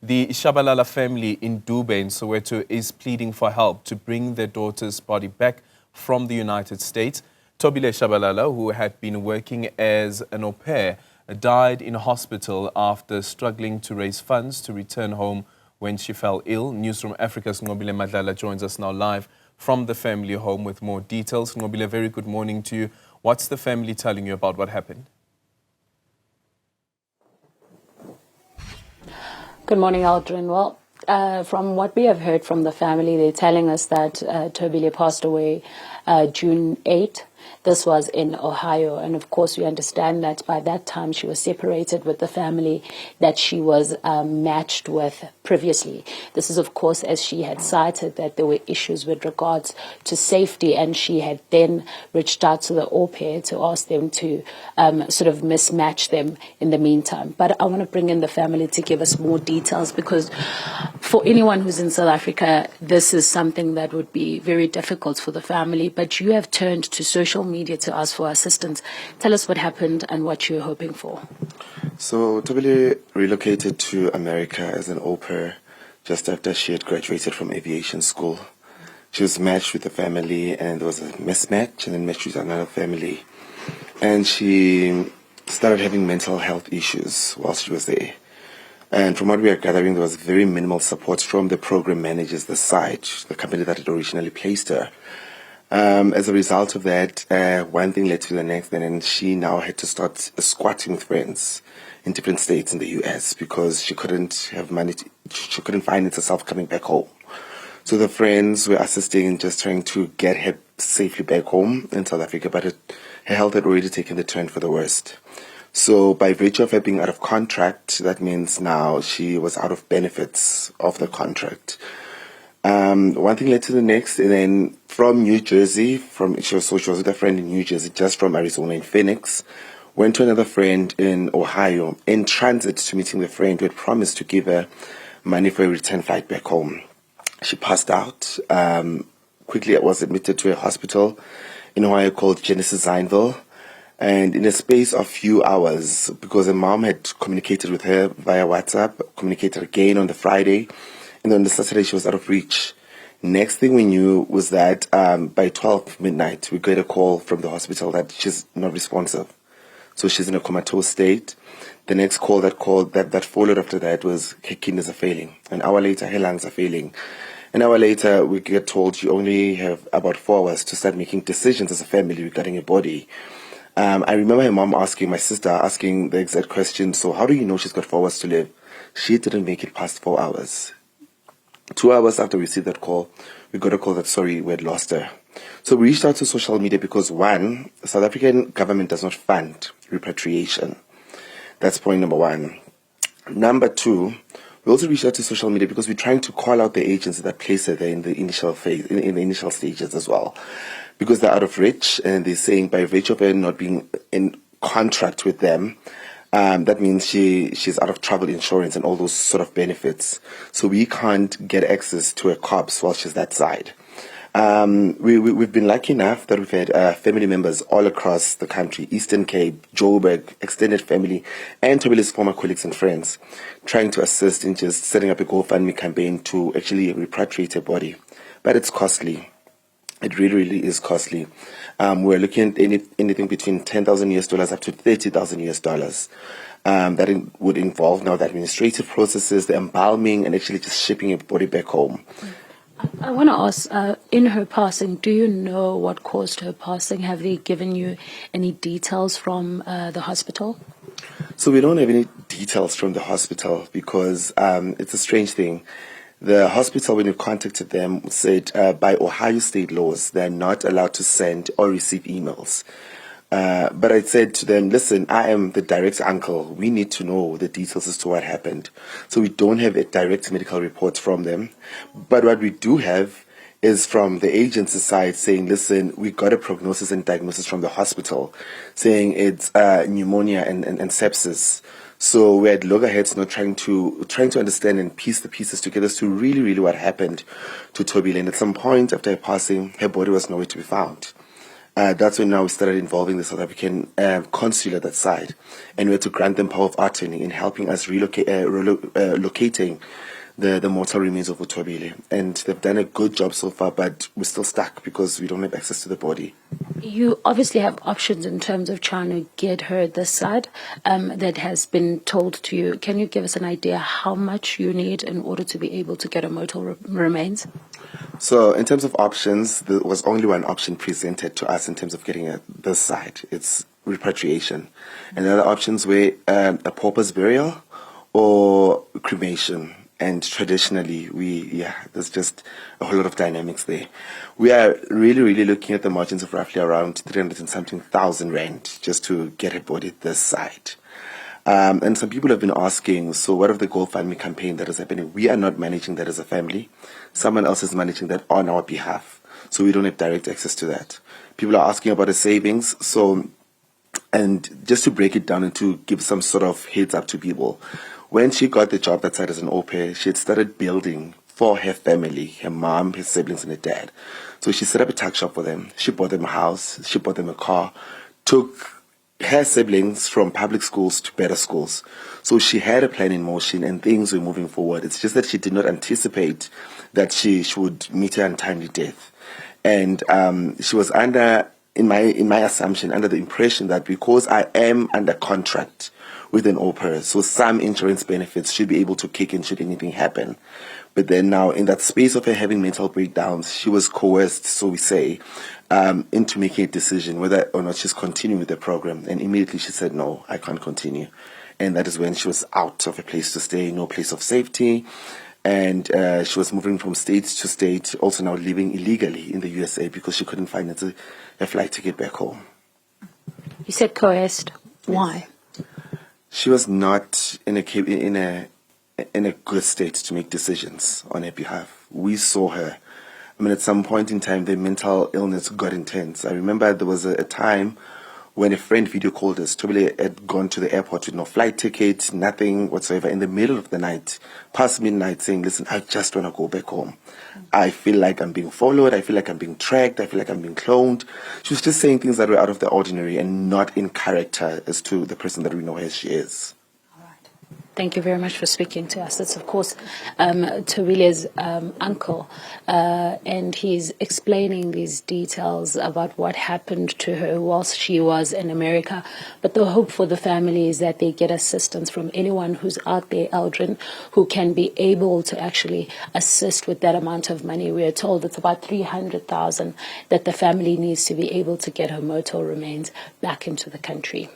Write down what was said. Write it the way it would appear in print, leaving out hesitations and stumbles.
The Tshabalala family in Dube in Soweto is pleading for help to bring their daughter's body back from the United States. Thobile Tshabalala, who had been working as an au pair, died in hospital after struggling to raise funds to return home when she fell ill. Newzroom Afrika's Nqobile Madlala joins us now live from the family home with more details. Nqobile, a very good morning to you. What's the family telling you about what happened? Good morning, Aldrin. Well, from what we have heard from the family, they're telling us that Tobilia passed away June 8th. This was in Ohio, and of course we understand that by that time she was separated with the family that she was matched with previously. This is of course as she had cited that there were issues with regards to safety, and she had then reached out to the au pair to ask them to sort of mismatch them in the meantime. But I want to bring in the family to give us more details, because for anyone who's in South Africa, this is something that would be very difficult for the family. But you have turned to social media to ask for assistance. Tell us what happened and what you're hoping for. So Tobilia relocated to America as an au pair just after she had graduated from aviation school. She was matched with a family, and there was a mismatch, and then matched with another family. And she started having mental health issues while she was there. And from what we are gathering, there was very minimal support from the program managers, the site, the company that had originally placed her. As a result of that, one thing led to the next, and then she now had to start squatting with friends in different states in the US because she couldn't have money. She couldn't finance herself coming back home. So the friends were assisting in just trying to get her safely back home in South Africa, but her health had already taken the turn for the worst. So by virtue of her being out of contract, that means now she was out of benefits of the contract. One thing led to the next, and then from New Jersey, she was with a friend in New Jersey, just from Arizona in Phoenix, went to another friend in Ohio, in transit to meeting the friend who had promised to give her money for a return flight back home. She passed out. Quickly was admitted to a hospital in Ohio called Genesis Zineville. And in a space of few hours, because her mom had communicated with her via WhatsApp, communicated again on the Friday, and on the Saturday she was out of reach. Next thing we knew was that by 12 midnight, we got a call from the hospital that she's not responsive. So she's in a comatose state. The next call that followed after that was her kidneys are failing. An hour later, her lungs are failing. An hour later, we get told you only have about 4 hours to start making decisions as a family regarding your body. I remember her mom my sister asking the exact question, so how do you know she's got 4 hours to live? She didn't make it past 4 hours. 2 hours after we received that call, we got a call that, sorry, we had lost her. So we reached out to social media because, one, the South African government does not fund repatriation. That's point number one. Number two, we also reached out to social media because we're trying to call out the agency that placed her there in the initial phase, in the initial stages as well. Because they're out of reach, and they're saying by virtue of her not being in contract with them, that means she's out of travel insurance and all those sort of benefits. So we can't get access to her corpse while she's that side. We've been lucky enough that we've had family members all across the country, Eastern Cape, Joburg, extended family, and Tobilia's former colleagues and friends, trying to assist in just setting up a GoFundMe campaign to actually repatriate her body. But it's costly. It really, really is costly. We're looking at anything between $10,000 up to $30,000. That would involve now the administrative processes, the embalming, and actually just shipping your body back home. I want to ask, in her passing, do you know what caused her passing? Have they given you any details from the hospital? So we don't have any details from the hospital because it's a strange thing. The hospital, when we contacted them, said by Ohio state laws, they're not allowed to send or receive emails. But I said to them, listen, I am the direct uncle. We need to know the details as to what happened. So we don't have a direct medical report from them. But what we do have is from the agency side saying, listen, we got a prognosis and diagnosis from the hospital saying it's pneumonia and sepsis. So we're at loggerheads now trying to understand and piece the pieces together as to really, really what happened to Tobilia. And at some point after her passing, her body was nowhere to be found. that's when now we started involving the South African consulate that side, and we had to grant them power of attorney in helping us locating the mortal remains of Nqobile. And they've done a good job so far, but we're still stuck because we don't have access to the body. You obviously have options in terms of trying to get her this side that has been told to you. Can you give us an idea how much you need in order to be able to get her mortal remains? So in terms of options, there was only one option presented to us in terms of getting this side. It's repatriation. And the other options were a pauper's burial or cremation. And traditionally, there's just a whole lot of dynamics there. We are really looking at the margins of roughly around 300 and something thousand rand just to get a body this side. And some people have been asking, so what of the GoFundMe campaign that is happening? We are not managing that as a family. Someone else is managing that on our behalf. So we don't have direct access to that. People are asking about the savings. And just to break it down and to give some sort of heads up to people, when she got the job that side as an au pair, she had started building for her family, her mom, her siblings, and her dad. So she set up a tuck shop for them. She bought them a house. She bought them a car. Took her siblings from public schools to better schools. So she had a plan in motion and things were moving forward. It's just that she did not anticipate that she would meet her untimely death. And she was under, in my assumption, under the impression that because I am under contract with an au pair, so some insurance benefits should be able to kick in should anything happen. But then now, in that space of her having mental breakdowns, she was coerced, so we say, into making a decision whether or not she's continuing with the program. And immediately she said, no, I can't continue. And that is when she was out of a place to stay, no place of safety. And she was moving from state to state, also now living illegally in the USA because she couldn't find a flight to get back home. You said coerced. Why? She was not in a good state to make decisions on her behalf. We saw her. I mean, at some point in time, the mental illness got intense. I remember there was a time when a friend video called us. Tobilia had gone to the airport with no flight ticket, nothing whatsoever, in the middle of the night, past midnight, saying, listen, I just want to go back home. I feel like I'm being followed. I feel like I'm being tracked. I feel like I'm being cloned. She was just saying things that were out of the ordinary and not in character as to the person that we know as she is. Thank you very much for speaking to us. It's, of course, Tobilia's uncle, and he's explaining these details about what happened to her whilst she was in America. But the hope for the family is that they get assistance from anyone who's out there, Aldrin, who can be able to actually assist with that amount of money. We are told it's about 300,000 that the family needs to be able to get her mortal remains back into the country.